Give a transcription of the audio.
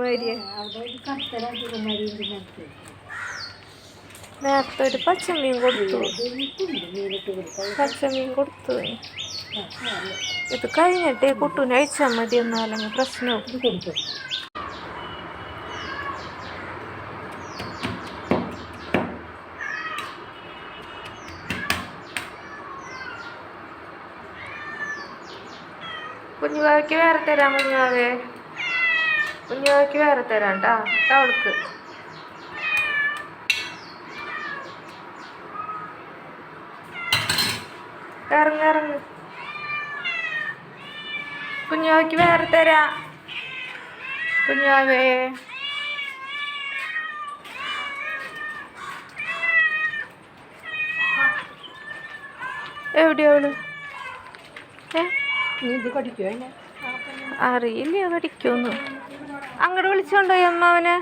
മാതിരിയെ. നേരത്തെ ഒരു പച്ചമീൻ കൊടുത്തു. പച്ചമീൻ കൊടുത്തു. ഇത് കഴിഞ്ഞിട്ടേ കുട്ടൂനെ അയച്ചാൽ മതി, എന്നാലും പ്രശ്നവും. കുഞ്ഞുവാവയ്ക്ക് വേറെ തരാം. കുഞ്ഞുവാവയ്ക്ക് വേറെ തരാം കേട്ടാ. അവൾക്ക് ഇറങ്ങ്. കുഞ്ഞുവാവയ്ക്ക് വേറെ തരാം. കുഞ്ഞുവാവേ, എവിടെയാ അവള്? ഇത് കടിക്കുമോ? അറിയില്ല കടിക്കുമെന്ന്. അങ്ങോട്ട് വിളിച്ചോണ്ടോ അമ്മ അവനെ?